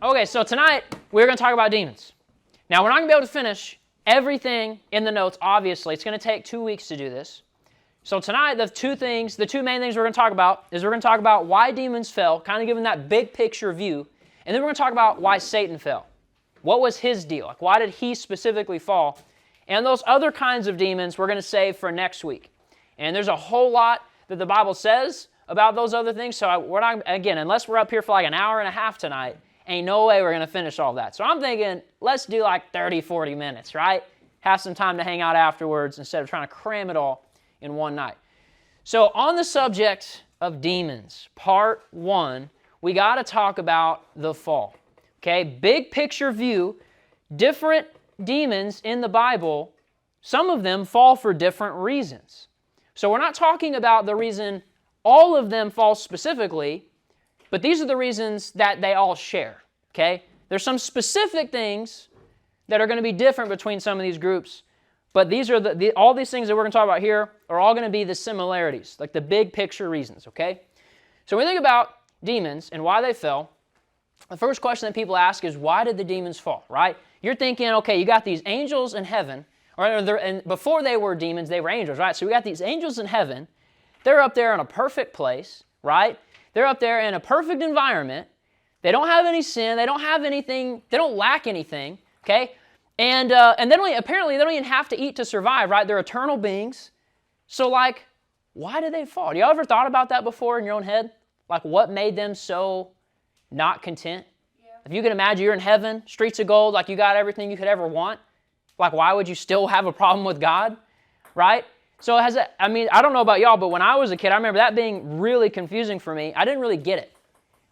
Okay, so tonight we're going to talk about demons. Now, we're not going to be able to finish everything in the notes, obviously. It's going to take 2 weeks to do this. So tonight, the two main things we're going to talk about is we're going to talk about why demons fell, kind of giving that big picture view, and then we're going to talk about why Satan fell. What was his deal? Like, why did he specifically fall? And those other kinds of demons we're going to save for next week. And there's a whole lot that the Bible says about those other things, so we're not, again, unless we're up here for like an hour and a half tonight, ain't no way we're going to finish all that. So I'm thinking, let's do like 30, 40 minutes, right? Have some time to hang out afterwards instead of trying to cram it all in one night. So on the subject of demons, part 1, we got to talk about the fall. Okay, big picture view, different demons in the Bible, some of them fall for different reasons. So we're not talking about the reason all of them fall specifically, but these are the reasons that they all share, okay? There's some specific things that are going to be different between some of these groups, but these are all these things that we're going to talk about here are all going to be the similarities, like the big picture reasons, okay? So when we think about demons and why they fell, the first question that people ask is, why did the demons fall, right? You're thinking, okay, you got these angels in heaven, and before they were demons, they were angels, right? So we got these angels in heaven. They're up there in a perfect place, right? They're up there in a perfect environment. They don't have any sin. They don't have anything. They don't lack anything, okay? And apparently they don't even have to eat to survive, right? They're eternal beings. So like, why did they fall? Do y'all ever thought about that before in your own head? Like what made them so not content? Yeah. If you can imagine you're in heaven, streets of gold, like you got everything you could ever want. Like why would you still have a problem with God, right? So I don't know about y'all, but when I was a kid, I remember that being really confusing for me. I didn't really get it.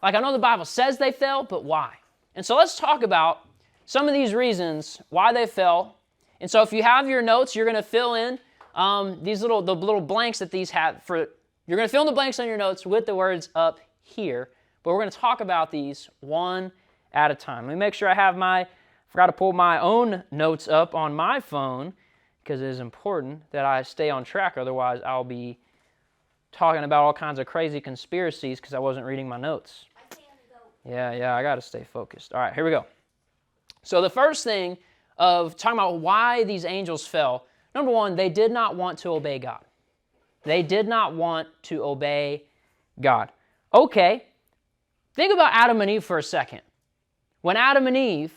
Like I know the Bible says they fell, but why? And so let's talk about some of these reasons why they fell. And so if you have your notes, you're going to fill in the little blanks that these have. You're going to fill in the blanks on your notes with the words up here. But we're going to talk about these one at a time. Let me make sure I forgot to pull my own notes up on my phone, because it is important that I stay on track. Otherwise, I'll be talking about all kinds of crazy conspiracies because I wasn't reading my notes. Yeah, I got to stay focused. All right, here we go. So the first thing of talking about why these angels fell, number one, they did not want to obey God. They did not want to obey God. Okay, think about Adam and Eve for a second. When Adam and Eve,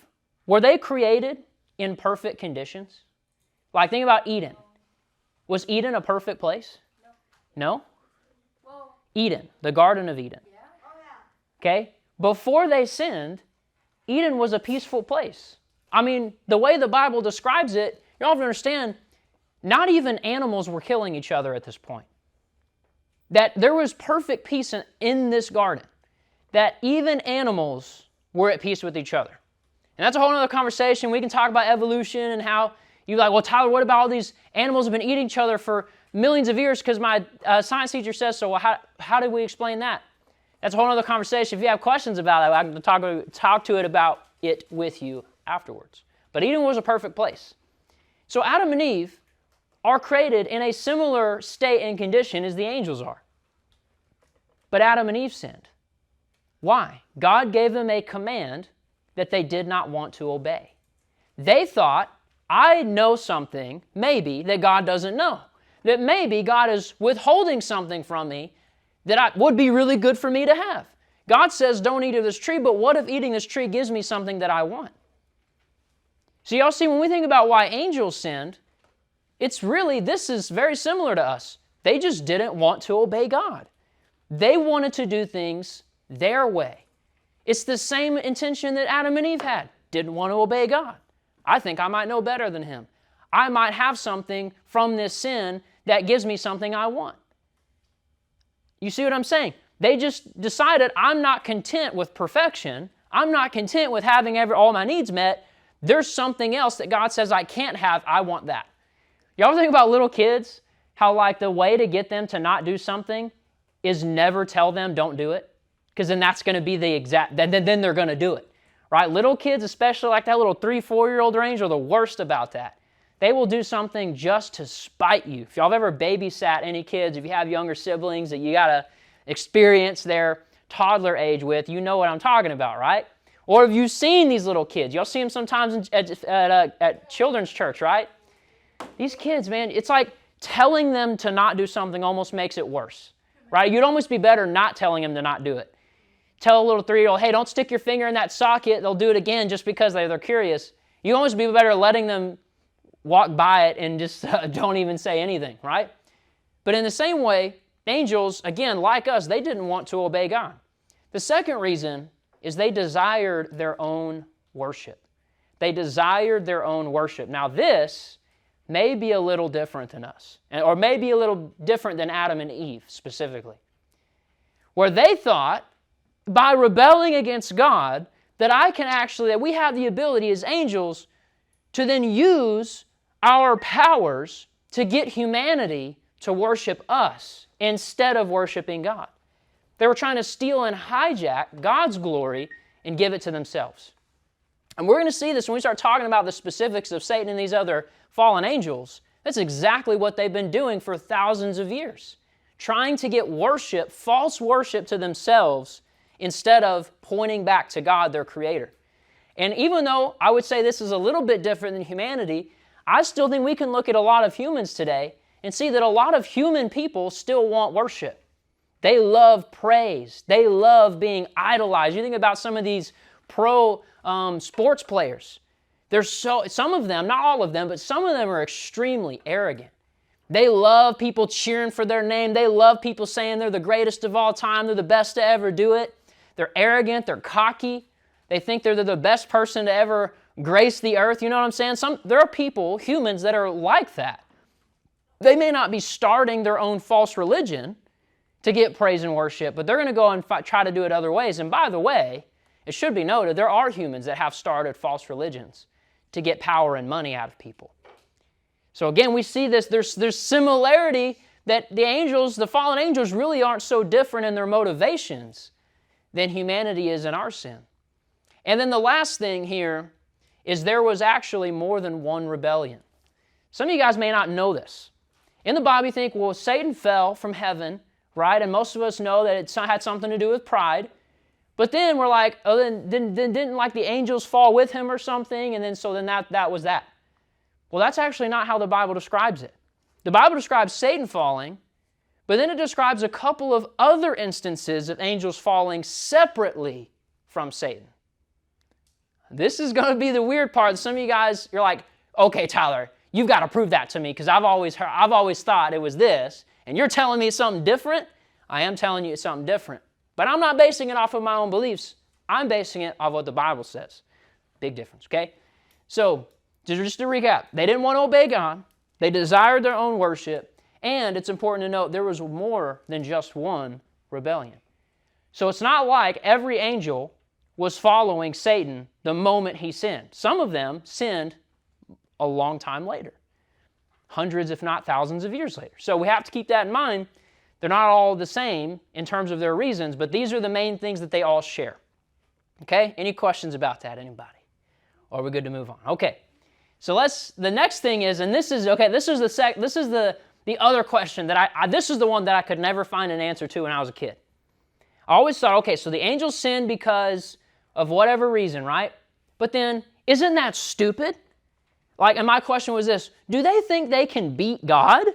were they created in perfect conditions? Like, think about Eden. Was Eden a perfect place? No? Well, Eden, the Garden of Eden. Yeah. Oh, yeah. Okay? Before they sinned, Eden was a peaceful place. I mean, the way the Bible describes it, you all have to understand, not even animals were killing each other at this point. That there was perfect peace in this garden. That even animals were at peace with each other. And that's a whole other conversation. We can talk about evolution and how you're like, well, Tyler, what about all these animals have been eating each other for millions of years because my science teacher says so. Well, how did we explain that? That's a whole other conversation. If you have questions about it, I can talk to it about it with you afterwards. But Eden was a perfect place. So Adam and Eve are created in a similar state and condition as the angels are. But Adam and Eve sinned. Why? God gave them a command that they did not want to obey. They thought, I know something, maybe, that God doesn't know. That maybe God is withholding something from me that would be really good for me to have. God says, don't eat of this tree, but what if eating this tree gives me something that I want? So y'all see, when we think about why angels sinned, this is very similar to us. They just didn't want to obey God. They wanted to do things their way. It's the same intention that Adam and Eve had. Didn't want to obey God. I think I might know better than him. I might have something from this sin that gives me something I want. You see what I'm saying? They just decided, I'm not content with perfection. I'm not content with having all my needs met. There's something else that God says I can't have. I want that. You ever think about little kids? How like the way to get them to not do something is never tell them don't do it. Because then that's going to be then they're going to do it. Right? Little kids, especially like that little 3-4-year-old range, are the worst about that. They will do something just to spite you. If y'all have ever babysat any kids, if you have younger siblings that you got to experienced their toddler age with, you know what I'm talking about, right? Or have you seen these little kids? Y'all see them sometimes at children's church, right? These kids, man, it's like telling them to not do something almost makes it worse, right? You'd almost be better not telling them to not do it. Tell a little 3-year-old, hey, don't stick your finger in that socket. They'll do it again just because they're curious. You almost be better letting them walk by it and just don't even say anything, right? But in the same way, angels, again, like us, they didn't want to obey God. The second reason is they desired their own worship. They desired their own worship. Now this may be a little different than us, or maybe a little different than Adam and Eve specifically, where they thought by rebelling against God that we have the ability as angels to then use our powers to get humanity to worship us instead of worshiping God. They were trying to steal and hijack God's glory and give it to themselves. And we're going to see this when we start talking about the specifics of Satan and these other fallen angels. That's exactly what they've been doing for thousands of years, trying to get worship, false worship to themselves instead of pointing back to God, their Creator. And even though I would say this is a little bit different than humanity, I still think we can look at a lot of humans today and see that a lot of human people still want worship. They love praise. They love being idolized. You think about some of these pro sports players. Some of them, not all of them, but some of them are extremely arrogant. They love people cheering for their name. They love people saying they're the greatest of all time. They're the best to ever do it. They're arrogant. They're cocky. They think they're the best person to ever grace the earth. You know what I'm saying? There are people, humans, that are like that. They may not be starting their own false religion to get praise and worship, but they're going to go and try to do it other ways. And by the way, it should be noted, there are humans that have started false religions to get power and money out of people. So again, we see this, there's similarity that the angels, the fallen angels, really aren't so different in their motivations than humanity is in our sin. And then the last thing here is there was actually more than one rebellion. Some of you guys may not know this. In the Bible, you think, well, Satan fell from heaven, right? And most of us know that it had something to do with pride. But then we're like, oh, then didn't like the angels fall with him or something? And then that was that. Well, that's actually not how the Bible describes it. The Bible describes Satan falling, but then it describes a couple of other instances of angels falling separately from Satan. This is going to be the weird part. Some of you guys, you're like, okay, Tyler, you've got to prove that to me because I've always thought it was this, and you're telling me it's something different? I am telling you it's something different. But I'm not basing it off of my own beliefs. I'm basing it off what the Bible says. Big difference, okay? So, just to recap, they didn't want to obey God. They desired their own worship. And it's important to note there was more than just one rebellion. So it's not like every angel was following Satan the moment he sinned. Some of them sinned a long time later. Hundreds, if not thousands of years later. So we have to keep that in mind. They're not all the same in terms of their reasons, but these are the main things that they all share. Okay? Any questions about that, anybody? Or are we good to move on? Okay. So the next thing is, and this is the other question that this is the one that I could never find an answer to when I was a kid. I always thought, okay, so the angels sinned because of whatever reason, right? But then, isn't that stupid? And my question was this, do they think they can beat God?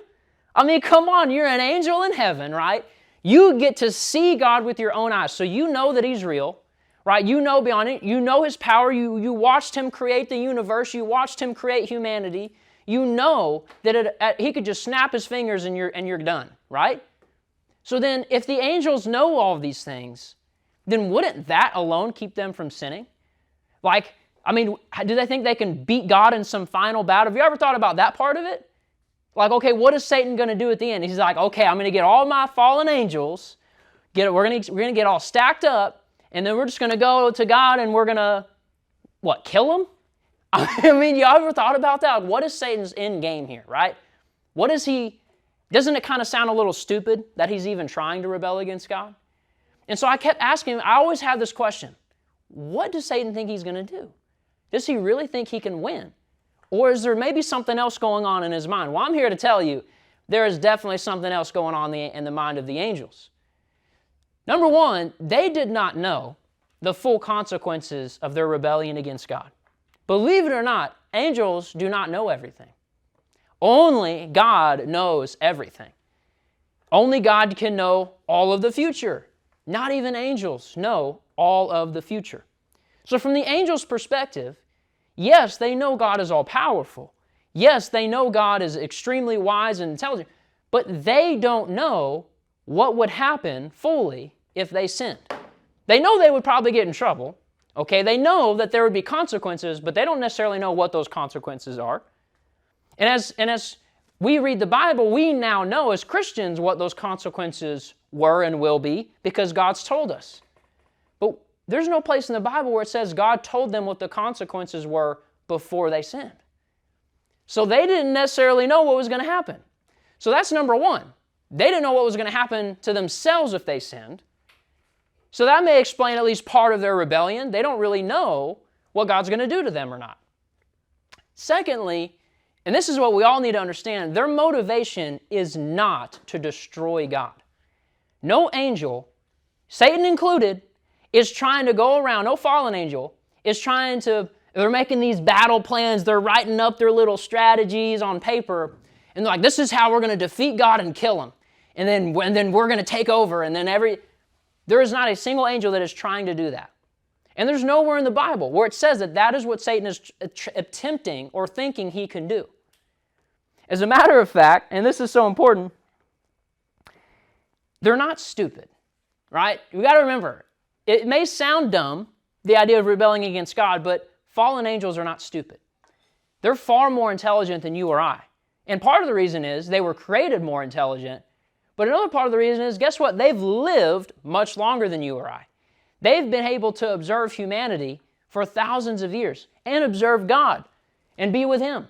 I mean, come on, you're an angel in heaven, right? You get to see God with your own eyes, so you know that He's real, right? You know beyond it. You know His power. You watched Him create the universe. You watched Him create humanity. You know that He could just snap His fingers and you're done, right? So then, if the angels know all of these things, then wouldn't that alone keep them from sinning? Do they think they can beat God in some final battle? Have you ever thought about that part of it? Okay, what is Satan going to do at the end? He's like, okay, I'm going to get all my fallen angels, we're going to get all stacked up, and then we're just going to go to God and we're going to, kill him? I mean, you ever thought about that? What is Satan's end game here, right? Doesn't it kind of sound a little stupid that he's even trying to rebel against God? And so I kept asking him, I always have this question, what does Satan think he's going to do? Does he really think he can win? Or is there maybe something else going on in his mind? Well, I'm here to tell you, there is definitely something else going on in the mind of the angels. Number one, they did not know the full consequences of their rebellion against God. Believe it or not, angels do not know everything. Only God knows everything. Only God can know all of the future. Not even angels know all of the future. So from the angels' perspective, yes, they know God is all-powerful. Yes, they know God is extremely wise and intelligent, but they don't know what would happen fully if they sinned. They know they would probably get in trouble. Okay, they know that there would be consequences, but they don't necessarily know what those consequences are. And as we read the Bible, we now know as Christians what those consequences were and will be because God's told us. But there's no place in the Bible where it says God told them what the consequences were before they sinned. So they didn't necessarily know what was going to happen. So that's number one. They didn't know what was going to happen to themselves if they sinned. So that may explain at least part of their rebellion. They don't really know what God's going to do to them or not. Secondly, and this is what we all need to understand, their motivation is not to destroy God. No angel, Satan included, is trying to go around, no fallen angel, is trying to, they're making these battle plans, they're writing up their little strategies on paper, and they're like, this is how we're going to defeat God and kill Him. And then we're going to take over, and then there is not a single angel that is trying to do that. And there's nowhere in the Bible where it says that that is what Satan is attempting or thinking he can do. As a matter of fact, and this is so important, they're not stupid, right? You got to remember, it may sound dumb, the idea of rebelling against God, but fallen angels are not stupid. They're far more intelligent than you or I. And part of the reason is they were created more intelligent, but another part of the reason is, guess what? They've lived much longer than you or I. They've been able to observe humanity for thousands of years and observe God and be with Him.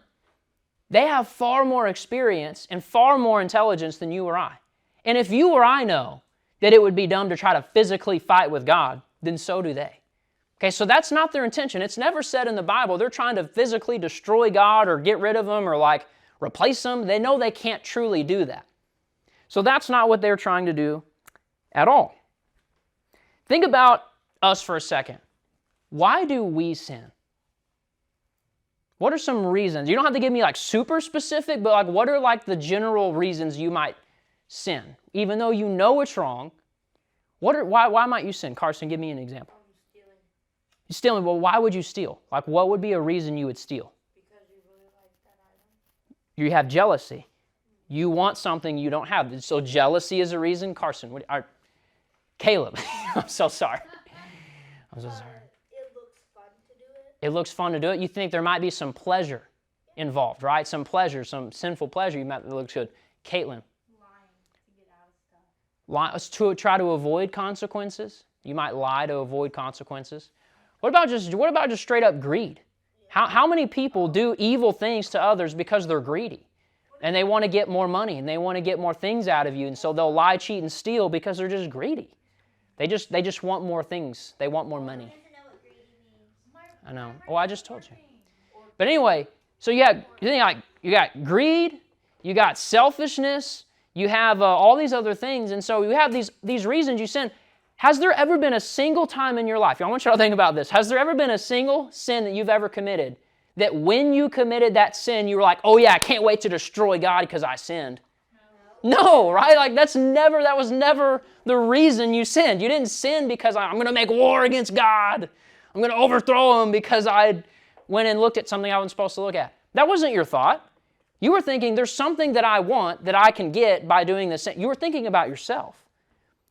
They have far more experience and far more intelligence than you or I. And if you or I know that it would be dumb to try to physically fight with God, then so do they. Okay, so that's not their intention. It's never said in the Bible they're trying to physically destroy God or get rid of Him or replace Him. They know they can't truly do that. So that's not what they're trying to do at all. Think about us for a second. Why do we sin? What are some reasons? You don't have to give me super specific, but what are the general reasons you might sin? Even though you know it's wrong, why might you sin? Carson, give me an example. Stealing. Stealing, well, why would you steal? What would be a reason you would steal? Because you really like that item. You have jealousy. You want something you don't have. So jealousy is a reason? Carson, Caleb, I'm so sorry. I'm so sorry. It looks fun to do it. It looks fun to do it. You think there might be some pleasure involved, right? Some pleasure, some sinful pleasure. That looks good. Caitlin. Lying to get out of stuff. To try to avoid consequences. You might lie to avoid consequences. What about just straight up greed? How many people do evil things to others because they're greedy? And they want to get more money and they want to get more things out of you, and so they'll lie, cheat, and steal because they're just greedy. They just want more things. They want more money. I know. Oh, I just told you. But anyway, so you got greed, you got selfishness, you have all these other things, and so you have these reasons you sin. Has there ever been a single time in your life? I want you to think about this. Has there ever been a single sin that you've ever committed that when you committed that sin, you were like, oh yeah, I can't wait to destroy God because I sinned? No, right? That was never the reason you sinned. You didn't sin because I'm going to make war against God. I'm going to overthrow Him because I went and looked at something I wasn't supposed to look at. That wasn't your thought. You were thinking, there's something that I want that I can get by doing this. You were thinking about yourself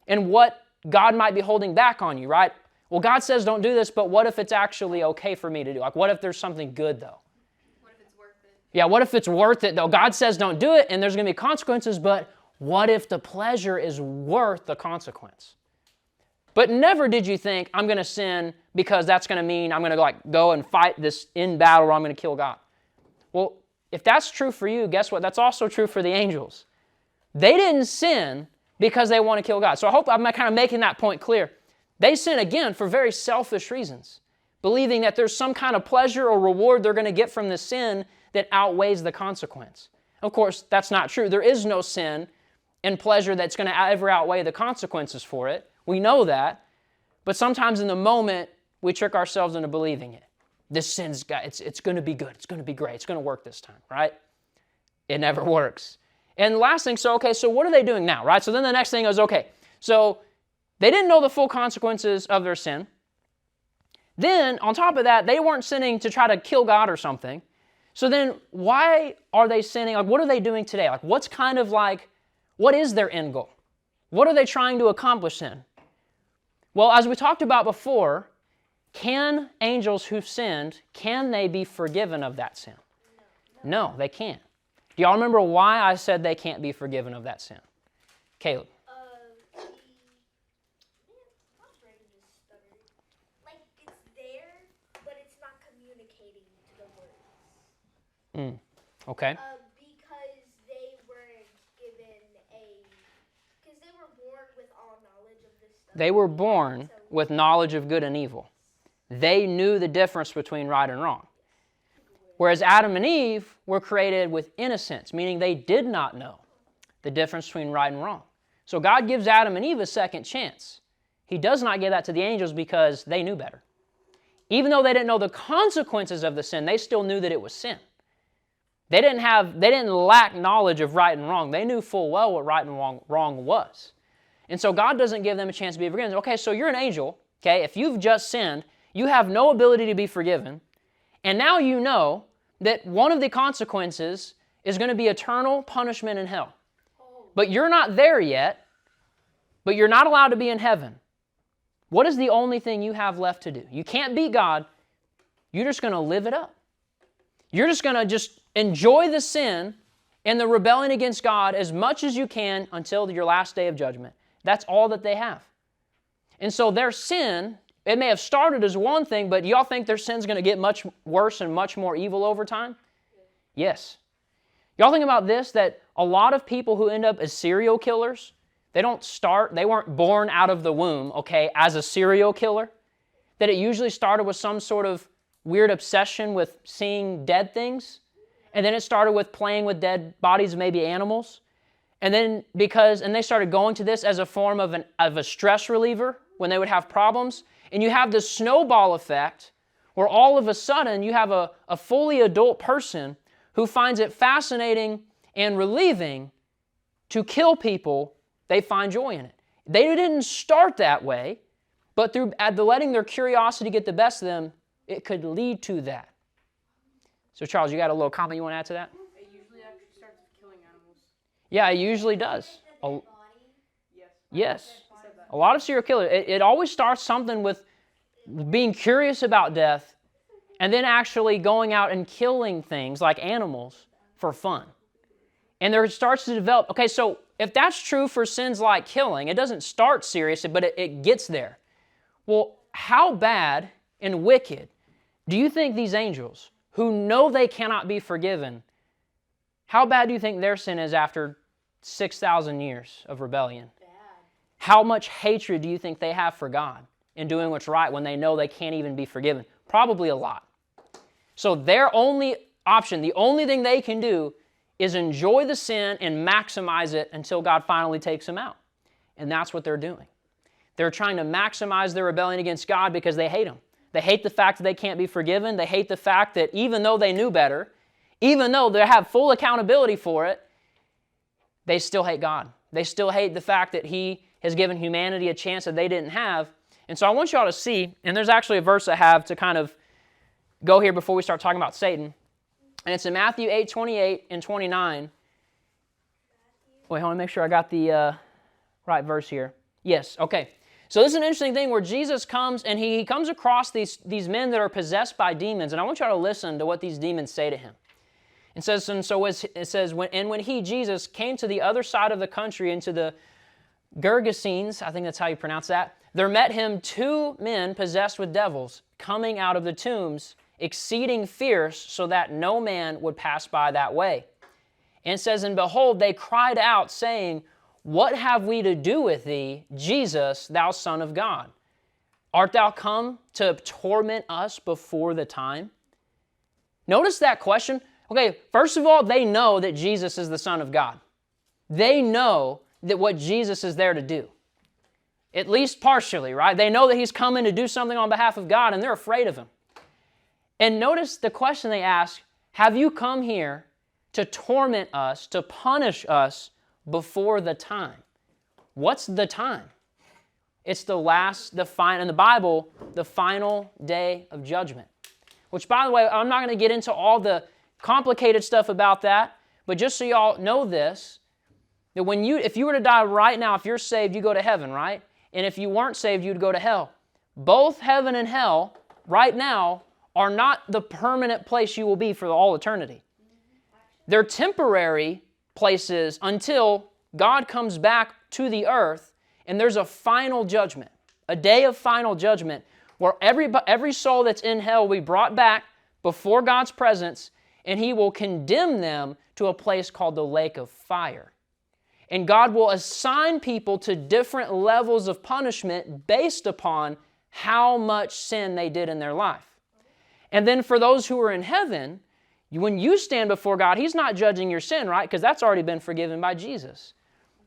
and what God might be holding back on you, right? Well, God says don't do this, but what if it's actually okay for me to do? What if there's something good, though? What if it's worth it? Yeah, what if it's worth it, though? God says don't do it, and there's going to be consequences, but what if the pleasure is worth the consequence? But never did you think, I'm going to sin because that's going to mean I'm going to go and fight this in battle or I'm going to kill God. Well, if that's true for you, guess what? That's also true for the angels. They didn't sin because they want to kill God. So I hope I'm kind of making that point clear. They sin, again, for very selfish reasons, believing that there's some kind of pleasure or reward they're going to get from the sin that outweighs the consequence. Of course, that's not true. There is no sin and pleasure that's going to ever outweigh the consequences for it. We know that. But sometimes in the moment, we trick ourselves into believing it. This sin's it's going to be good. It's going to be great. It's going to work this time, right? It never works. And the last thing, so what are they doing now, right? So then the next thing is, okay, so they didn't know the full consequences of their sin. Then, on top of that, they weren't sinning to try to kill God or something. So then, why are they sinning? Like, what are they doing today? Like, what is their end goal? What are they trying to accomplish then? Well, as we talked about before, can angels who've sinned, can they be forgiven of that sin? No, they can't. Do y'all remember why I said they can't be forgiven of that sin? Caleb. Like, it's there, but it's not communicating to the words. Okay. Because they weren't given because they were born with all knowledge of this stuff. They were born with knowledge of good and evil. They knew the difference between right and wrong. Whereas Adam and Eve were created with innocence, meaning they did not know the difference between right and wrong. So God gives Adam and Eve a second chance. He does not give that to the angels because they knew better. Even though they didn't know the consequences of the sin, they still knew that it was sin. They didn't lack knowledge of right and wrong. They knew full well what right and wrong was. And so God doesn't give them a chance to be forgiven. Okay, so you're an angel, okay? If you've just sinned, you have no ability to be forgiven. And now you know that one of the consequences is going to be eternal punishment in hell. But you're not there yet, but you're not allowed to be in heaven. What is the only thing you have left to do? You can't beat God. You're just going to live it up. You're just going to just enjoy the sin and the rebellion against God as much as you can until your last day of judgment. That's all that they have. And so their sin, it may have started as one thing, but y'all think their sin's going to get much worse and much more evil over time? Yes. Y'all think about this, that a lot of people who end up as serial killers, they weren't born out of the womb, okay, as a serial killer. That it usually started with some sort of weird obsession with seeing dead things. And then it started with playing with dead bodies of maybe animals. And then they started going to this as a form of a stress reliever when they would have problems. And you have this snowball effect where all of a sudden you have a fully adult person who finds it fascinating and relieving to kill people. They find joy in it. They didn't start that way, but through letting their curiosity get the best of them, it could lead to that. So Charles, you got a little comment you want to add to that? It usually actually starts with killing animals. Yeah, it usually does. Yes. Yes. A lot of serial killers, it always starts something with being curious about death and then actually going out and killing things like animals for fun. And there starts to develop, okay, so if that's true for sins like killing, it doesn't start seriously, but it gets there. Well, how bad and wicked do you think these angels, who know they cannot be forgiven, how bad do you think their sin is after 6,000 years of rebellion? Bad. How much hatred do you think they have for God in doing what's right when they know they can't even be forgiven? Probably a lot. So their only option, the only thing they can do is enjoy the sin and maximize it until God finally takes them out. And that's what they're doing. They're trying to maximize their rebellion against God because they hate Him. They hate the fact that they can't be forgiven. They hate the fact that even though they knew better, even though they have full accountability for it, they still hate God. They still hate the fact that He has given humanity a chance that they didn't have. And so I want you all to see, and there's actually a verse I have to kind of go here before we start talking about Satan. And it's in Matthew 8:28 and 29. Wait, hold on, make sure I got the right verse here. Yes, okay. So this is an interesting thing where Jesus comes and he comes across these men that are possessed by demons. And I want you all to listen to what these demons say to him. It says, when he, Jesus, came to the other side of the country into the Gergesenes, I think that's how you pronounce that, there met him 2 men possessed with devils coming out of the tombs, exceeding fierce, so that no man would pass by that way. And it says, and behold, they cried out, saying, what have we to do with thee, Jesus, thou Son of God? Art thou come to torment us before the time? Notice that question. Okay, first of all, they know that Jesus is the Son of God. They know that what Jesus is there to do. At least partially, right? They know that he's coming to do something on behalf of God, and they're afraid of him. And notice the question they ask, have you come here to torment us, to punish us before the time? What's the time? It's in the Bible, the final day of judgment. Which, by the way, I'm not going to get into all the complicated stuff about that, but just so y'all know this, that if you were to die right now, if you're saved, you go to heaven, right? And if you weren't saved, you'd go to hell. Both heaven and hell, right now, are not the permanent place you will be for all eternity. They're temporary places until God comes back to the earth, and there's a final judgment, a day of final judgment, where every soul that's in hell will be brought back before God's presence, and He will condemn them to a place called the lake of fire. And God will assign people to different levels of punishment based upon how much sin they did in their life. And then for those who are in heaven, when you stand before God, He's not judging your sin, right? Because that's already been forgiven by Jesus.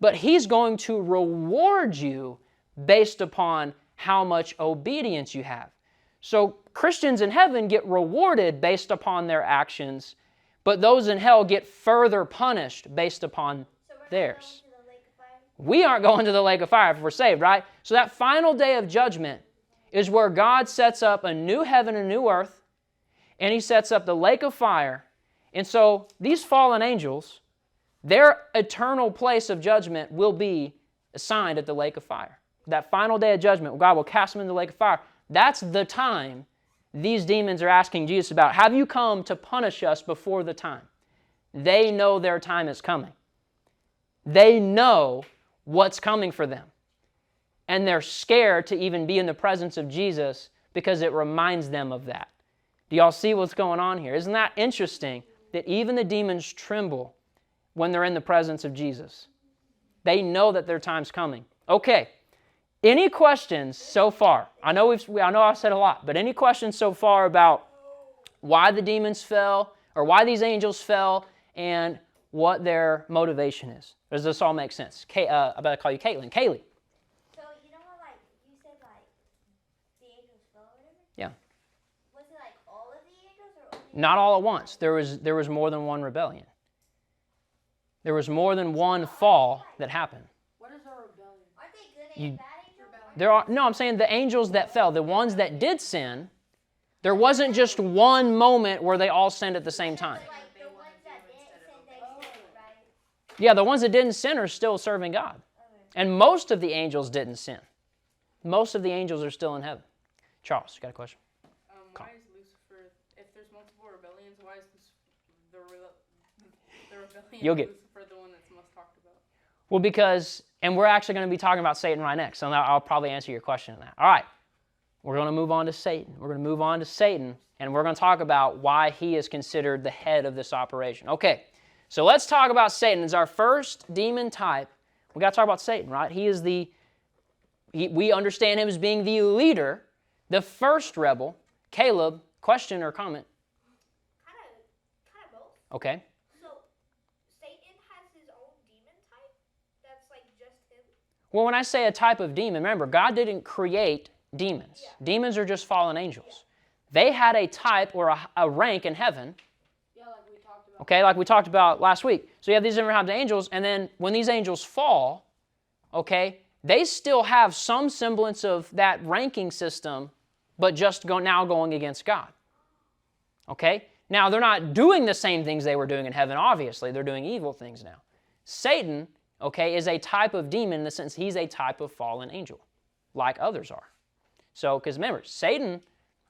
But He's going to reward you based upon how much obedience you have. So Christians in heaven get rewarded based upon their actions, but those in hell get further punished based upon theirs. We aren't going to the lake of fire if we're saved, right? So that final day of judgment is where God sets up a new heaven and a new earth, and He sets up the lake of fire. And so these fallen angels, their eternal place of judgment will be assigned at the lake of fire. That final day of judgment, God will cast them into the lake of fire. That's the time these demons are asking Jesus about. Have you come to punish us before the time? They know their time is coming. They know what's coming for them. And they're scared to even be in the presence of Jesus because it reminds them of that. Do y'all see what's going on here? Isn't that interesting that even the demons tremble when they're in the presence of Jesus? They know that their time's coming. Okay. Any questions so far? I know I've said a lot, but any questions so far about why the demons fell or why these angels fell and what their motivation is? Does this all make sense? I better call you Caitlin. Kaylee. So you know how you said the angels fell or whatever? Yeah. Was it all of the angels or only Not all at once. There was more than one rebellion. There was more than one fall that happened. What is a rebellion? Aren't they good and bad angels? I'm saying the angels that fell, the ones that did sin, there wasn't just one moment where they all sinned at the same time. The ones that didn't sin, they sinned, right? Yeah, the ones that didn't sin are still serving God. And most of the angels didn't sin. Most of the angels are still in heaven. Charles, you got a question? Why is Lucifer, if there's multiple rebellions, why is the rebellion You'll of get- Lucifer the one that's most talked about? Well, because, and we're actually going to be talking about Satan right next, so I'll probably answer your question on that. All right, we're going to move on to Satan. We're going to move on to Satan, and we're going to talk about why he is considered the head of this operation. Okay, so let's talk about Satan. It's our first demon type. We got to talk about Satan, right? We understand him as being the leader, the first rebel. Caleb, question or comment? Kind of both. Okay. So Satan has his own demon type that's just him? Well, when I say a type of demon, remember, God didn't create demons. Yeah. Demons are just fallen angels. They had a type or a rank in heaven, Yeah, like we talked about. okay, like we talked about last week. So you have these different types of angels, and then when these angels fall, okay, they still have some semblance of that ranking system, but just now going against God. Okay? Now, they're not doing the same things they were doing in heaven, obviously. They're doing evil things now. Satan, okay, is a type of demon in the sense he's a type of fallen angel, like others are. So, because remember, Satan,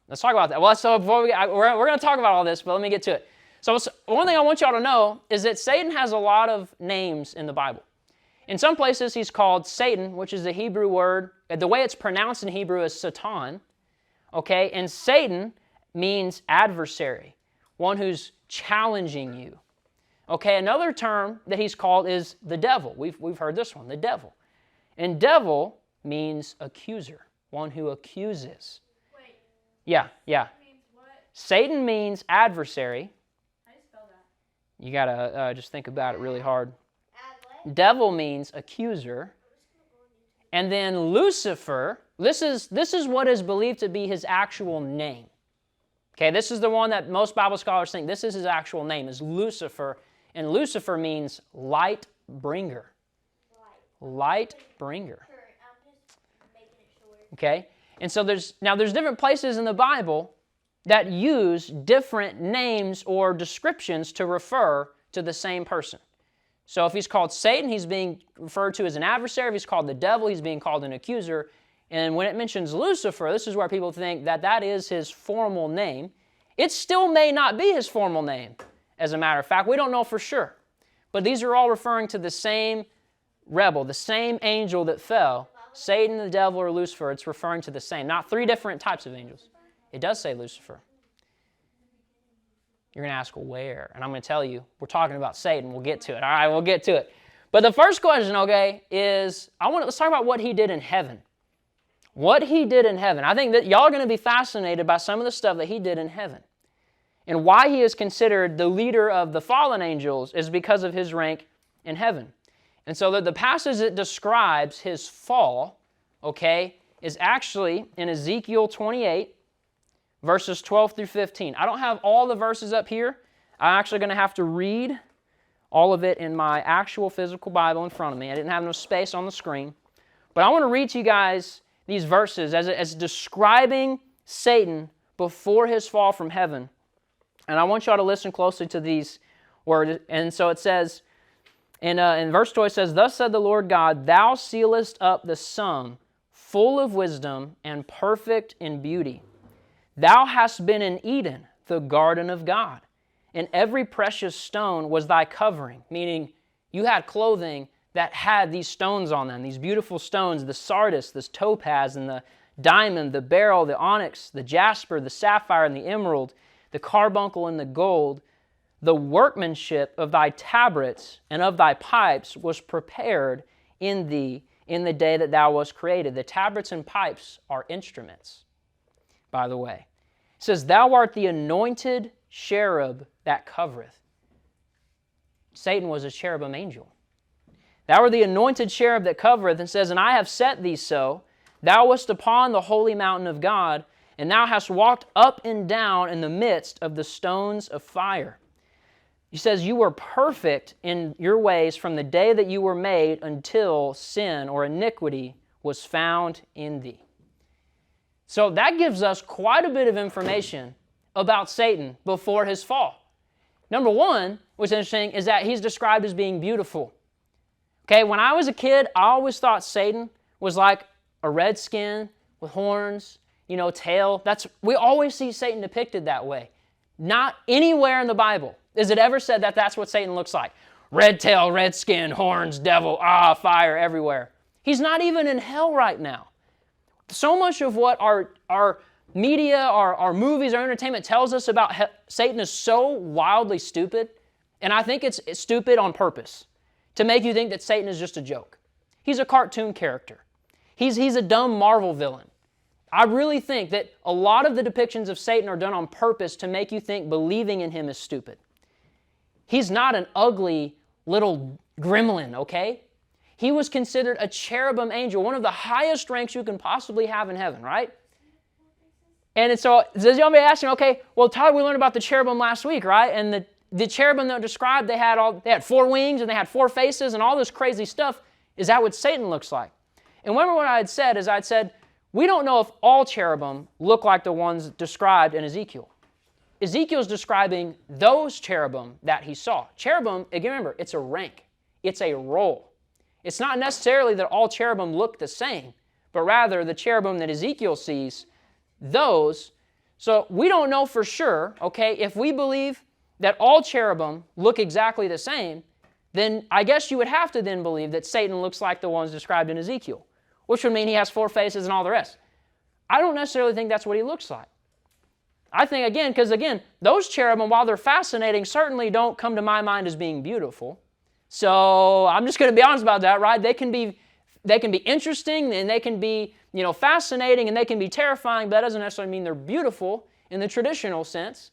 let's talk about that. Well, so before we're going to talk about all this, but let me get to it. So, one thing I want y'all to know is that Satan has a lot of names in the Bible. In some places, he's called Satan, which is the Hebrew word. The way it's pronounced in Hebrew is Satan. Okay, and Satan means adversary, one who's challenging you. Okay, another term that he's called is the devil. We've heard this one, the devil. And devil means accuser, one who accuses. Wait, Yeah. that means what? Satan means adversary. How do you spell that? You got to just think about it really hard. As what? Devil means accuser. And then Lucifer, this is what is believed to be his actual name. Okay, this is the one that most Bible scholars think this is his actual name, is Lucifer. And Lucifer means light bringer. Light bringer. Sure, I'm just making it short. Okay? And so there's different places in the Bible that use different names or descriptions to refer to the same person. So if he's called Satan, he's being referred to as an adversary. If he's called the devil, he's being called an accuser. And when it mentions Lucifer, this is where people think that that is his formal name. It still may not be his formal name, as a matter of fact. We don't know for sure. But these are all referring to the same rebel, the same angel that fell. Satan, the devil, or Lucifer, it's referring to the same. Not three different types of angels. It does say Lucifer. You're going to ask, well, where? And I'm going to tell you, we're talking about Satan. We'll get to it. All right, we'll get to it. But the first question, okay, is let's talk about what he did in heaven. What he did in heaven. I think that y'all are going to be fascinated by some of the stuff that he did in heaven. And why he is considered the leader of the fallen angels is because of his rank in heaven. And so the passage that describes his fall, okay, is actually in Ezekiel 28, verses 12 through 15. I don't have all the verses up here. I'm actually going to have to read all of it in my actual physical Bible in front of me. I didn't have enough space on the screen. But I want to read to you guys these verses as describing Satan before his fall from heaven. And I want y'all to listen closely to these words. And so it says, in verse 2 it says, "Thus said the Lord God, Thou sealest up the sum, full of wisdom and perfect in beauty. Thou hast been in Eden, the garden of God, and every precious stone was thy covering," meaning you had clothing that had these stones on them, these beautiful stones, the sardius, the topaz, and the diamond, the beryl, the onyx, the jasper, the sapphire, and the emerald, the carbuncle, and the gold. The workmanship of thy tabrets and of thy pipes was prepared in thee in the day that thou wast created. The tabrets and pipes are instruments, by the way. It says, "Thou art the anointed cherub that covereth." Satan was a cherubim angel. "Thou art the anointed cherub that covereth," and says, "And I have set thee so. Thou wast upon the holy mountain of God, and thou hast walked up and down in the midst of the stones of fire." He says, "You were perfect in your ways from the day that you were made until sin or iniquity was found in thee." So that gives us quite a bit of information about Satan before his fall. Number one, what's interesting is that he's described as being beautiful. Okay, when I was a kid, I always thought Satan was like a red skin with horns, tail. We always see Satan depicted that way. Not anywhere in the Bible is it ever said that that's what Satan looks like. Red tail, red skin, horns, devil, fire everywhere. He's not even in hell right now. So much of what our media, our movies, our entertainment tells us about Satan is so wildly stupid, and I think it's stupid on purpose to make you think that Satan is just a joke. He's a cartoon character. He's a dumb Marvel villain. I really think that a lot of the depictions of Satan are done on purpose to make you think believing in him is stupid. He's not an ugly little gremlin, okay? He was considered a cherubim angel, one of the highest ranks you can possibly have in heaven, right? And so y'all may be asking, okay, well, Tyler, we learned about the cherubim last week, right? And the cherubim that were described, they had 4 wings and they had 4 faces and all this crazy stuff. Is that what Satan looks like? And remember what I had said is I said, we don't know if all cherubim look like the ones described in Ezekiel. Ezekiel's describing those cherubim that he saw. Cherubim, again, remember, it's a rank. It's a role. It's not necessarily that all cherubim look the same, but rather the cherubim that Ezekiel sees, those. So we don't know for sure, okay, if we believe that all cherubim look exactly the same, then I guess you would have to then believe that Satan looks like the ones described in Ezekiel, which would mean he has 4 faces and all the rest. I don't necessarily think that's what he looks like. I think, because those cherubim, while they're fascinating, certainly don't come to my mind as being beautiful. So I'm just going to be honest about that, right? They can be interesting, and they can be, fascinating, and they can be terrifying, but that doesn't necessarily mean they're beautiful in the traditional sense.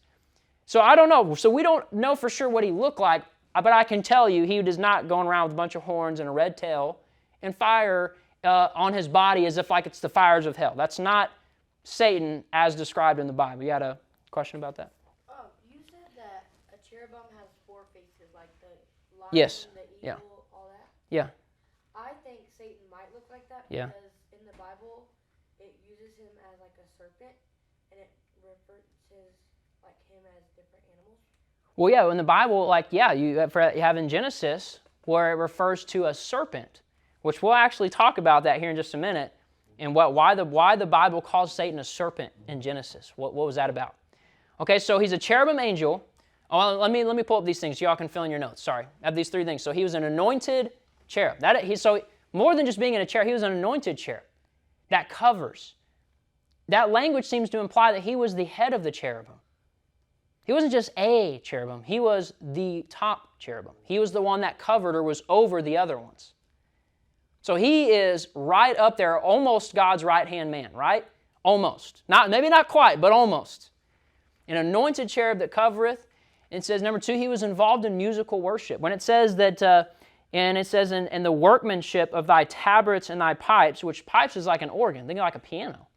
So I don't know. So we don't know for sure what he looked like, but I can tell you he was not going around with a bunch of horns and a red tail and fire on his body as if like it's the fires of hell. That's not Satan as described in the Bible. You had a question about that? Oh, you said that a cherubim has four faces, like the lion, Yes. the eagle, Yeah. all that. Yeah. I think Satan might look like that Yeah. because in the Bible it uses him as like a serpent, and it refers like him as different animals. Well, yeah, in the Bible, like, yeah, you have in Genesis where it refers to a serpent, which we'll actually talk about that here in just a minute, and why the Bible calls Satan a serpent in Genesis. What was that about? Okay, so he's a cherubim angel. Oh, let me pull up these things so y'all can fill in your notes. Sorry, I have these three things. So he was an anointed cherub. So more than just being in a cherub, he was an anointed cherub that covers. That language seems to imply that he was the head of the cherubim. He wasn't just a cherubim. He was the top cherubim. He was the one that covered or was over the other ones. So he is right up there, almost God's right-hand man, right? Almost. Maybe not quite, but almost. An anointed cherub that covereth. And it says, number two, he was involved in musical worship. When it says that, and it says, in the workmanship of thy tabrets and thy pipes, which pipes is like an organ, think of like a piano,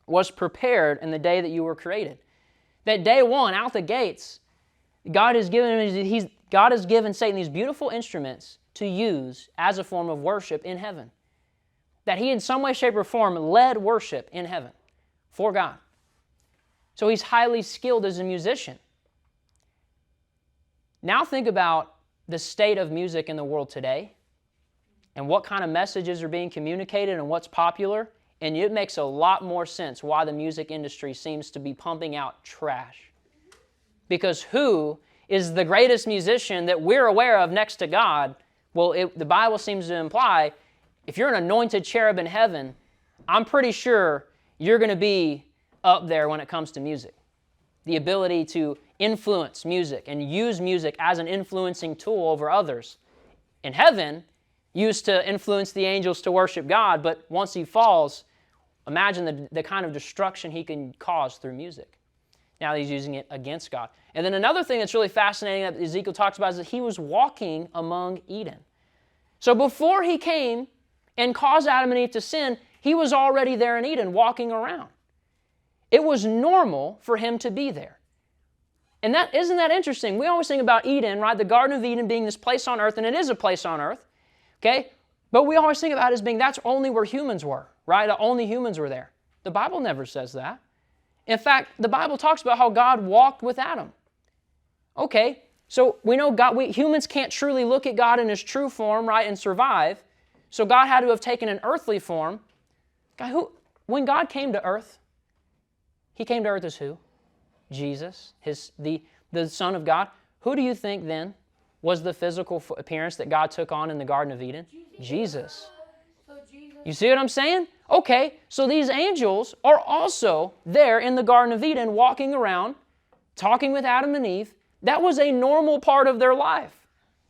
was prepared in the day that you were created. That day one, out the gates, God has given Satan these beautiful instruments to use as a form of worship in heaven. That he in some way, shape, or form led worship in heaven for God. So he's highly skilled as a musician. Now think about the state of music in the world today and what kind of messages are being communicated and what's popular. And it makes a lot more sense why the music industry seems to be pumping out trash. Because who is the greatest musician that we're aware of next to God? Well, the Bible seems to imply if you're an anointed cherub in heaven, I'm pretty sure you're going to be up there when it comes to music. The ability to influence music and use music as an influencing tool over others. In heaven, used to influence the angels to worship God, but once he falls, imagine the kind of destruction he can cause through music. Now he's using it against God. And then another thing that's really fascinating that Ezekiel talks about is that he was walking among Eden. So before he came and caused Adam and Eve to sin, he was already there in Eden walking around. It was normal for him to be there. And isn't that interesting? We always think about Eden, right? The Garden of Eden being this place on earth, and it is a place on earth, okay? But we always think about it as being that's only where humans were, right? Only humans were there. The Bible never says that. In fact, the Bible talks about how God walked with Adam. Okay, so we know humans can't truly look at God in his true form, right, and survive. So God had to have taken an earthly form. When God came to earth, he came to earth as who? Jesus, the Son of God. Who do you think then was the physical appearance that God took on in the Garden of Eden? Jesus. You see what I'm saying? Okay, so these angels are also there in the Garden of Eden walking around, talking with Adam and Eve. That was a normal part of their life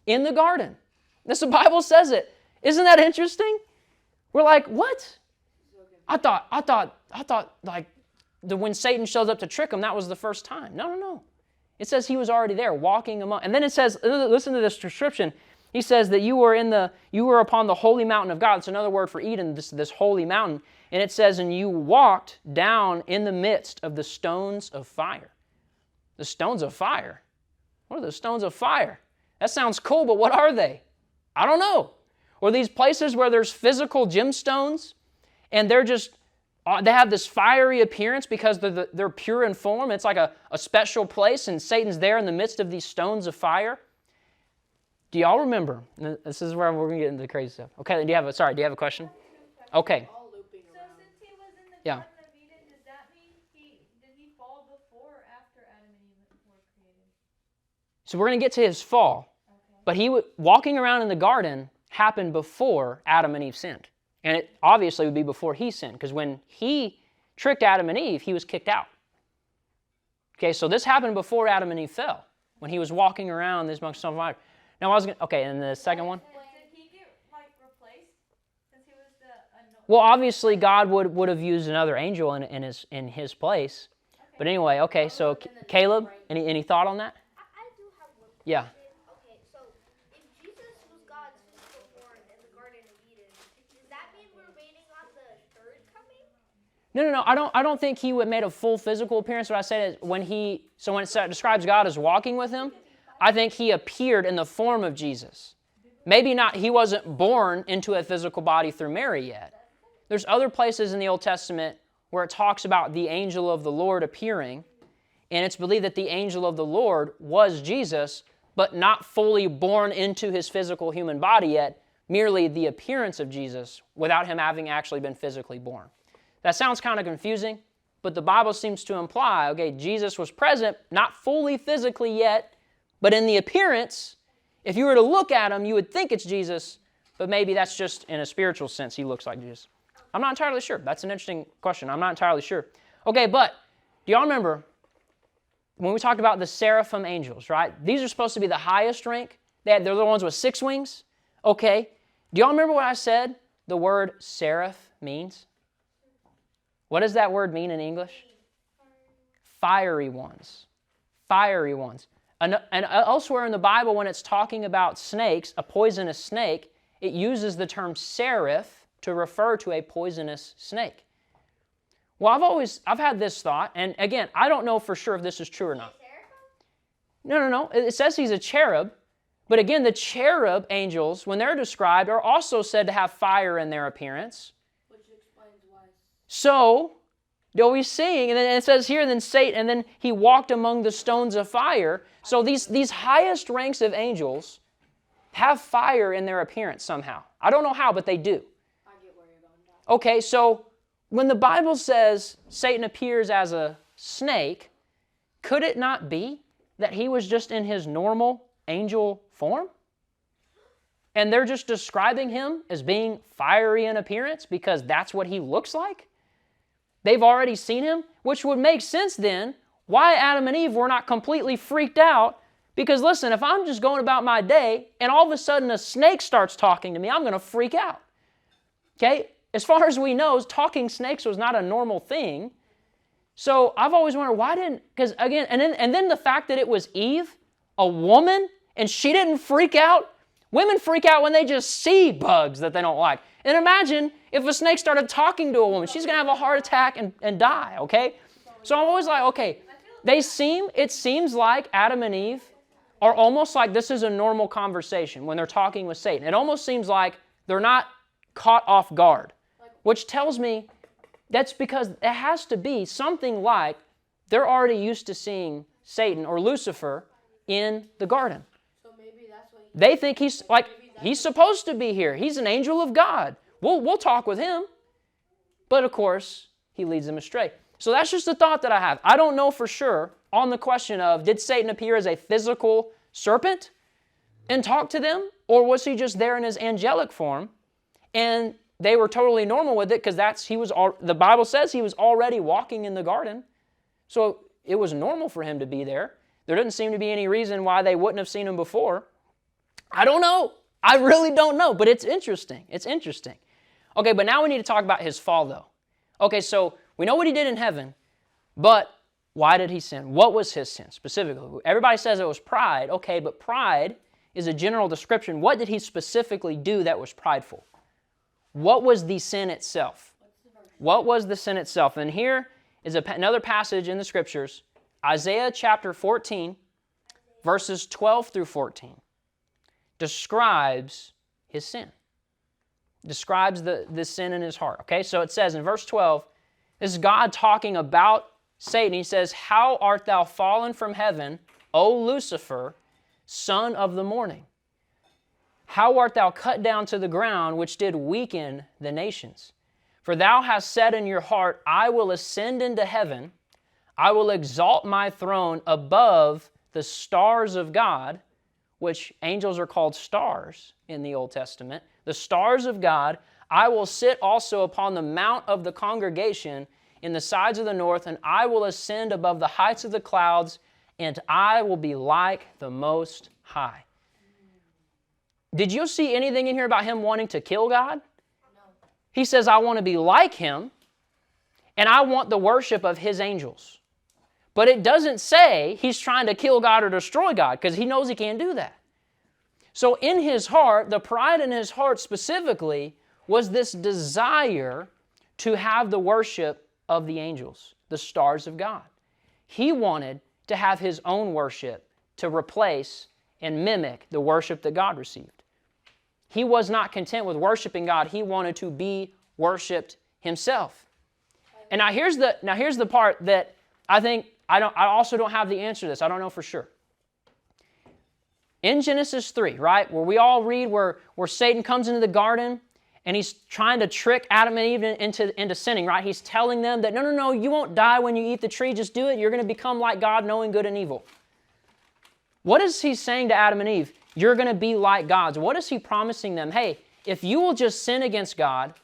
in the garden. The Bible says it. Isn't that interesting? We're like, what? I thought like when Satan shows up to trick him, that was the first time. No. It says he was already there walking among. And then it says, listen to this description. He says that you were upon the holy mountain of God. It's another word for Eden, this holy mountain. And it says, and you walked down in the midst of the stones of fire. The stones of fire? What are the stones of fire? That sounds cool, but what are they? I don't know. Or these places where there's physical gemstones and they have this fiery appearance because they're pure in form. It's like a special place, and Satan's there in the midst of these stones of fire. Do y'all remember? This is where we're going to get into the crazy stuff. Okay, do you have a question? Okay. All looping So around. since he was in the Yeah. Garden of Eden, does that mean did he fall before or after Adam and Eve were created? So we're going to get to his fall. But walking around in the garden happened before Adam and Eve sinned. And it obviously would be before he sinned, because when he tricked Adam and Eve, he was kicked out. Okay, so this happened before Adam and Eve fell, when he was walking around this amongst some fire. Now, and the second one? Did he get replaced since he was the Well, obviously God would have used another angel in his place. But anyway, okay, so Caleb, any thought on that? I do have one question. Yeah. Okay, so if Jesus was God's physical form in the Garden of Eden, does that mean No. I don't think he made a full physical appearance. What I said is when it describes God as walking with him, I think he appeared in the form of Jesus. Maybe not, he wasn't born into a physical body through Mary yet. There's other places in the Old Testament where it talks about the angel of the Lord appearing, and it's believed that the angel of the Lord was Jesus, but not fully born into his physical human body yet, merely the appearance of Jesus without him having actually been physically born. That sounds kind of confusing, but the Bible seems to imply, okay, Jesus was present, not fully physically yet, but in the appearance. If you were to look at him, you would think it's Jesus, but maybe that's just in a spiritual sense he looks like Jesus. I'm not entirely sure. That's an interesting question. I'm not entirely sure. Okay, but do y'all remember when we talked about the seraphim angels, right? These are supposed to be the highest rank. They're the ones with 6 wings. Okay. Do y'all remember what I said the word seraph means? What does that word mean in English? Fiery ones. Fiery ones. And elsewhere in the Bible, when it's talking about snakes, a poisonous snake, it uses the term seraph to refer to a poisonous snake. Well, I've had this thought, and again, I don't know for sure if this is true or not. No. It says he's a cherub, but again, the cherub angels, when they're described, are also said to have fire in their appearance. Which explains why. So, are we seeing, and then it says here, then Satan, and then he walked among the stones of fire. So these highest ranks of angels have fire in their appearance somehow. I don't know how, but they do. I get where you're going. Okay, so when the Bible says Satan appears as a snake, could it not be that he was just in his normal angel form? And they're just describing him as being fiery in appearance because that's what he looks like? They've already seen him, which would make sense then why Adam and Eve were not completely freaked out. Because listen, if I'm just going about my day and all of a sudden a snake starts talking to me, I'm going to freak out. Okay? As far as we know, talking snakes was not a normal thing. So I've always wondered because again, and then the fact that it was Eve, a woman, and she didn't freak out. Women freak out when they just see bugs that they don't like. And imagine if a snake started talking to a woman. She's going to have a heart attack and die, okay? So I'm always like, okay, it seems like Adam and Eve are almost like this is a normal conversation when they're talking with Satan. It almost seems like they're not caught off guard, which tells me that's because it has to be something like they're already used to seeing Satan or Lucifer in the garden. So maybe that's what They think he's supposed to be here. He's an angel of God. We'll talk with him. But of course, he leads them astray. So that's just a thought that I have. I don't know for sure on the question of did Satan appear as a physical serpent and talk to them? Or was he just there in his angelic form? And they were totally normal with it because the Bible says he was already walking in the garden. So it was normal for him to be there. There doesn't seem to be any reason why they wouldn't have seen him before. I don't know. I really don't know, but it's interesting. It's interesting. Okay, but now we need to talk about his fall, though. Okay, so we know what he did in heaven, but why did he sin? What was his sin specifically? Everybody says it was pride. Okay, but pride is a general description. What did he specifically do that was prideful? What was the sin itself? What was the sin itself? And here is another passage in the Scriptures, Isaiah chapter 14, verses 12 through 14, describes his sin. Describes the sin in his heart. Okay, so it says in verse 12, this is God talking about Satan. He says, "How art thou fallen from heaven, O Lucifer, son of the morning? How art thou cut down to the ground, which did weaken the nations? For thou hast said in your heart, I will ascend into heaven. I will exalt my throne above the stars of God," which angels are called stars in the Old Testament. "The stars of God. I will sit also upon the mount of the congregation in the sides of the north, and I will ascend above the heights of the clouds, and I will be like the Most High." Did you see anything in here about him wanting to kill God? No. He says, I want to be like him, and I want the worship of his angels. But it doesn't say he's trying to kill God or destroy God, because he knows he can't do that. So in his heart, the pride in his heart specifically was this desire to have the worship of the angels, the stars of God. He wanted to have his own worship to replace and mimic the worship that God received. He was not content with worshiping God. He wanted to be worshiped himself. And now here's the part that I also don't have the answer to this. I don't know for sure. In Genesis 3, right, where we all read where Satan comes into the garden and he's trying to trick Adam and Eve into sinning, right? He's telling them that, no, you won't die when you eat the tree. Just do it. You're going to become like God, knowing good and evil. What is he saying to Adam and Eve? You're going to be like gods. What is he promising them? Hey, if you will just sin against God,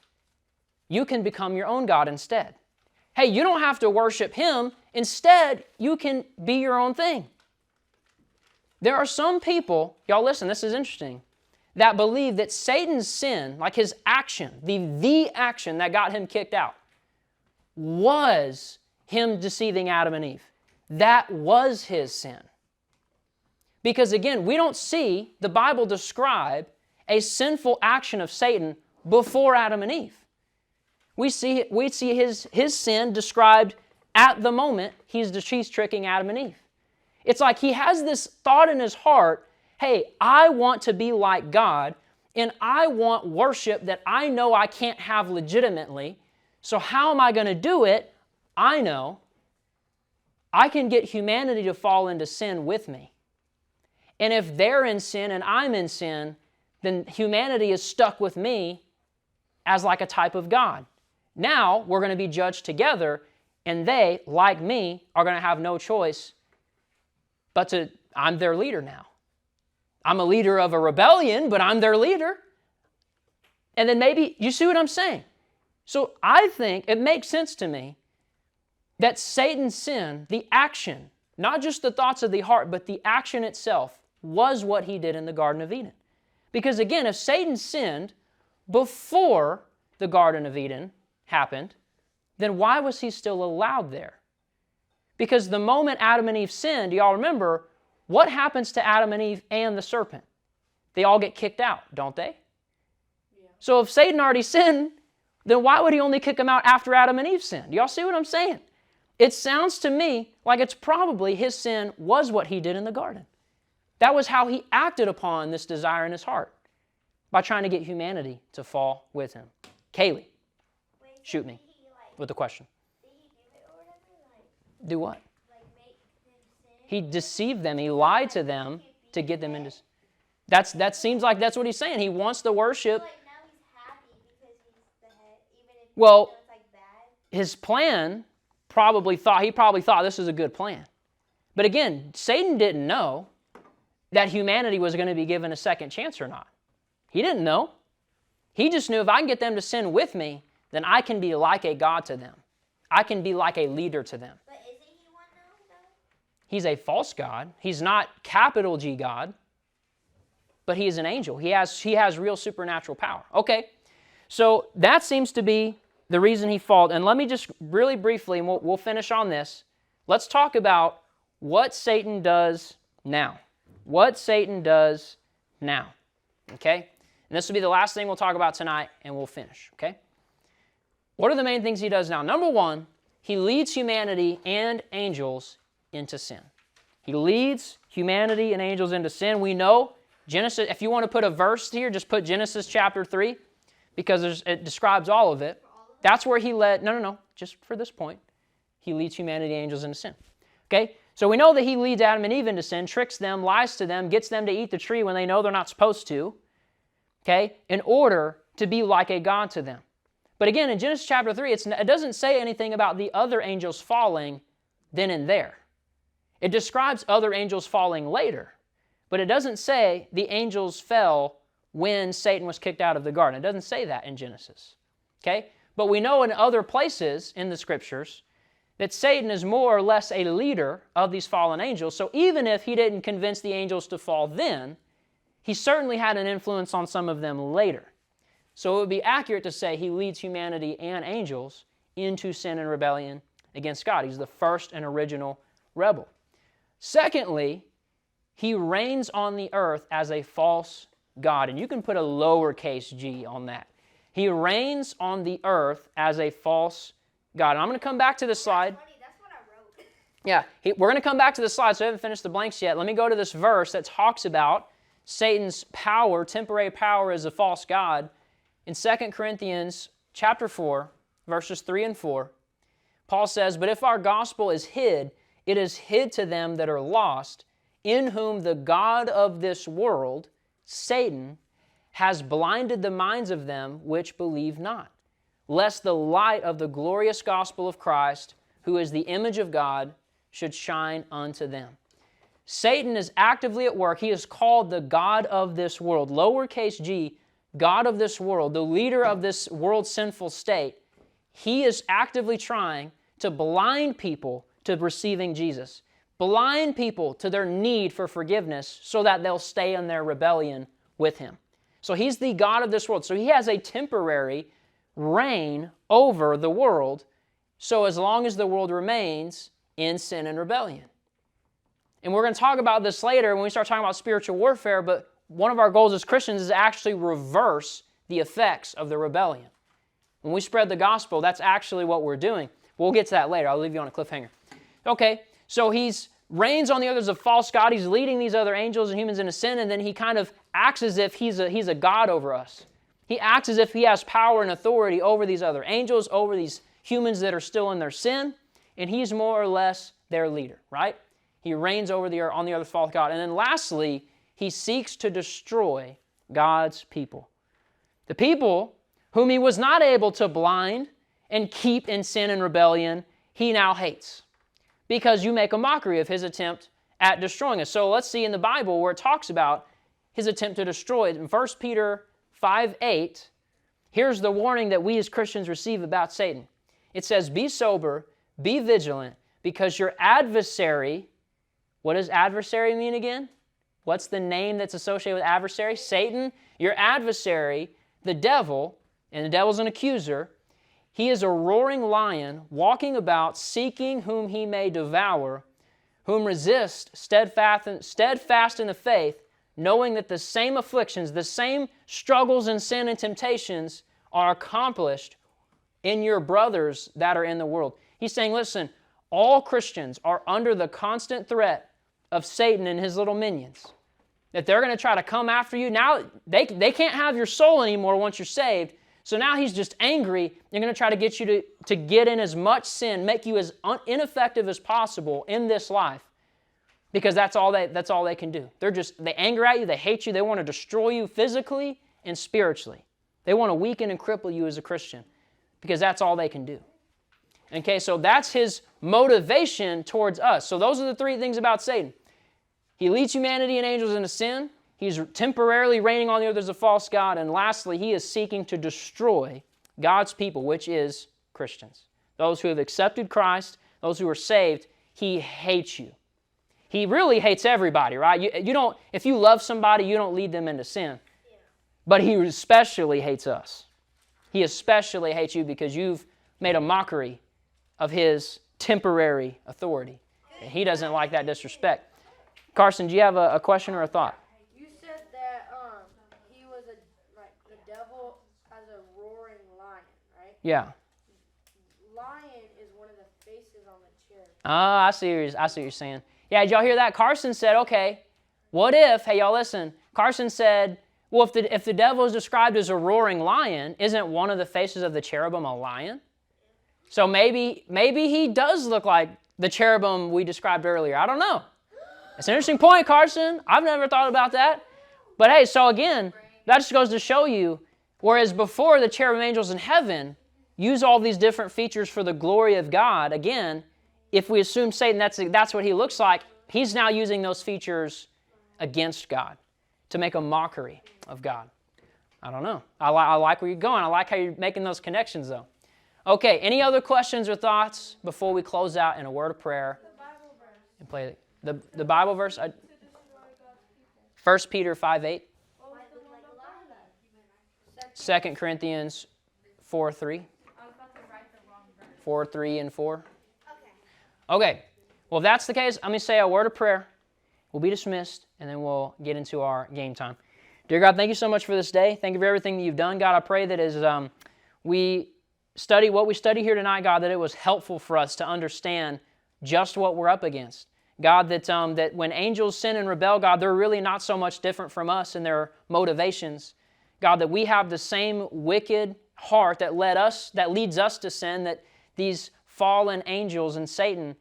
you can become your own God instead. Hey, you don't have to worship him. Instead, you can be your own thing. There are some people, y'all listen, this is interesting, that believe that Satan's sin, like his action, the action that got him kicked out, was him deceiving Adam and Eve. That was his sin. Because again, we don't see the Bible describe a sinful action of Satan before Adam and Eve. We see his sin described at the moment he's tricking Adam and Eve. It's like he has this thought in his heart, hey, I want to be like God, and I want worship that I know I can't have legitimately. So how am I going to do it? I know I can get humanity to fall into sin with me. And if they're in sin and I'm in sin, then humanity is stuck with me as like a type of God. Now we're going to be judged together, and they, like me, are going to have no choice but I'm their leader now. I'm a leader of a rebellion, but I'm their leader. And then maybe, you see what I'm saying? So I think it makes sense to me that Satan's sin, the action, not just the thoughts of the heart, but the action itself, was what he did in the Garden of Eden. Because again, if Satan sinned before the Garden of Eden happened, then why was he still allowed there? Because the moment Adam and Eve sinned, y'all remember, what happens to Adam and Eve and the serpent? They all get kicked out, don't they? Yeah. So if Satan already sinned, then why would he only kick them out after Adam and Eve sinned? Y'all see what I'm saying? It sounds to me like it's probably his sin was what he did in the garden. That was how he acted upon this desire in his heart, by trying to get humanity to fall with him. Kaylee, shoot me with the question. Do what? He deceived them. He lied to them to get them into... That seems like that's what he's saying. He wants the worship. Like now he's happy because he's the head, even if well, it's like bad. His plan he probably thought this is a good plan. But again, Satan didn't know that humanity was going to be given a second chance or not. He didn't know. He just knew if I can get them to sin with me, then I can be like a God to them. I can be like a leader to them. But isn't he one though? He's a false God. He's not capital G God, but he is an angel. He has real supernatural power. Okay, so that seems to be the reason he failed. And let me just really briefly, and we'll finish on this, let's talk about what Satan does now. What Satan does now, okay? And this will be the last thing we'll talk about tonight, and we'll finish, okay? What are the main things he does now? Number one, he leads humanity and angels into sin. He leads humanity and angels into sin. We know Genesis, if you want to put a verse here, just put Genesis chapter 3, because it describes all of it. That's where he led, no, just for this point, he leads humanity and angels into sin. Okay? So we know that he leads Adam and Eve into sin, tricks them, lies to them, gets them to eat the tree when they know they're not supposed to, okay, in order to be like a God to them. But again, in Genesis chapter 3, it doesn't say anything about the other angels falling then and there. It describes other angels falling later, but it doesn't say the angels fell when Satan was kicked out of the garden. It doesn't say that in Genesis, okay? But we know in other places in the Scriptures that Satan is more or less a leader of these fallen angels. So even if he didn't convince the angels to fall then, he certainly had an influence on some of them later. So it would be accurate to say he leads humanity and angels into sin and rebellion against God. He's the first and original rebel. Secondly, he reigns on the earth as a false God. And you can put a lowercase g on that. He reigns on the earth as a false God. And I'm going to come back to this slide. That's funny. That's what I wrote. Yeah, we're going to come back to the slide, so I haven't finished the blanks yet. Let me go to this verse that talks about Satan's power, temporary power as a false god. In 2 Corinthians chapter 4, verses 3 and 4, Paul says, "But if our gospel is hid, it is hid to them that are lost, in whom the God of this world, Satan, has blinded the minds of them which believe not, lest the light of the glorious gospel of Christ, who is the image of God, should shine unto them." Satan is actively at work. He is called the God of this world, lowercase g, God of this world, the leader of this world's sinful state. He is actively trying to blind people to receiving Jesus, blind people to their need for forgiveness so that they'll stay in their rebellion with Him. So he's the God of this world. So he has a temporary reign over the world, so as long as the world remains in sin and rebellion. And we're going to talk about this later when we start talking about spiritual warfare, but one of our goals as Christians is to actually reverse the effects of the rebellion. When we spread the gospel, that's actually what we're doing. We'll get to that later. I'll leave you on a cliffhanger. Okay, so he's reigns on the others of false god. He's leading these other angels and humans into sin, and then he kind of acts as if he's a god over us. He acts as if he has power and authority over these other angels, over these humans that are still in their sin, and he's more or less their leader, right? He reigns over on the other false god. And then lastly, he seeks to destroy God's people. The people whom he was not able to blind and keep in sin and rebellion, he now hates, because you make a mockery of his attempt at destroying us. So let's see in the Bible where it talks about his attempt to destroy it. In 1 Peter 5:8, here's the warning that we as Christians receive about Satan. It says, "Be sober, be vigilant, because your adversary," what does adversary mean again? What's the name that's associated with adversary? Satan. Your adversary, the devil, and the devil's an accuser, he is a roaring lion, walking about, seeking whom he may devour, whom resist steadfast in the faith, knowing that the same afflictions, the same struggles and sin and temptations are accomplished in your brothers that are in the world. He's saying, listen, all Christians are under the constant threat of Satan and his little minions, that they're going to try to come after you. Now, they can't have your soul anymore once you're saved. So now he's just angry. They're going to try to get you to get in as much sin, make you as ineffective as possible in this life, because that's all they can do. They anger at you, they hate you, they want to destroy you physically and spiritually. They want to weaken and cripple you as a Christian, because that's all they can do. Okay, so that's his motivation towards us. So those are the three things about Satan. He leads humanity and angels into sin. He's temporarily reigning on the earth as a false god. And lastly, he is seeking to destroy God's people, which is Christians. Those who have accepted Christ, those who are saved, he hates you. He really hates everybody, right? You don't. If you love somebody, you don't lead them into sin. But he especially hates us. He especially hates you because you've made a mockery of his temporary authority. And he doesn't like that disrespect. Carson, do you have a question or a thought? You said that he was like the devil as a roaring lion, right? Yeah. Lion is one of the faces on the chair. I see what you're saying. Yeah, did y'all hear that? Carson said, okay, what if, hey, y'all listen, Carson said, well, if the devil is described as a roaring lion, isn't one of the faces of the cherubim a lion? So maybe he does look like the cherubim we described earlier. I don't know. It's an interesting point, Carson. I've never thought about that. But hey, so again, that just goes to show you, whereas before the cherubim angels in heaven use all these different features for the glory of God, again, if we assume Satan, that's what he looks like, he's now using those features against God to make a mockery of God. I don't know. I like where you're going. I like how you're making those connections, though. Okay, any other questions or thoughts before we close out in a word of prayer and play the Bible verse? 1 Peter 5:8. 2 Corinthians 4:3. 4:3 and 4. Okay. Well, if that's the case, I'm going to say a word of prayer. We'll be dismissed, and then we'll get into our game time. Dear God, thank you so much for this day. Thank you for everything that you've done. God, I pray that as we study what we study here tonight, God, that it was helpful for us to understand just what we're up against. God, that when angels sin and rebel, God, they're really not so much different from us in their motivations. God, that we have the same wicked heart that leads us to sin, that these fallen angels and Satan,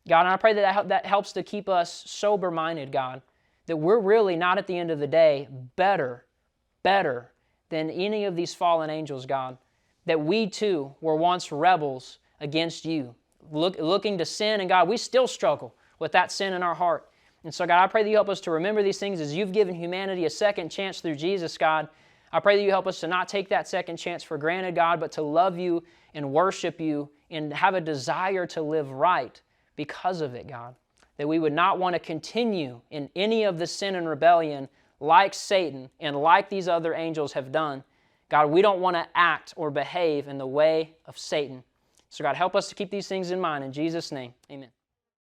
God, and I pray that helps to keep us sober-minded, God, that we're really not at the end of the day better than any of these fallen angels, God, that we too were once rebels against you, looking to sin, and God, we still struggle with that sin in our heart. And so, God, I pray that you help us to remember these things as you've given humanity a second chance through Jesus, God. I pray that you help us to not take that second chance for granted, God, but to love you and worship you and have a desire to live right because of it, God. That we would not want to continue in any of the sin and rebellion like Satan and like these other angels have done. God, we don't want to act or behave in the way of Satan. So God, help us to keep these things in mind. In Jesus' name, amen.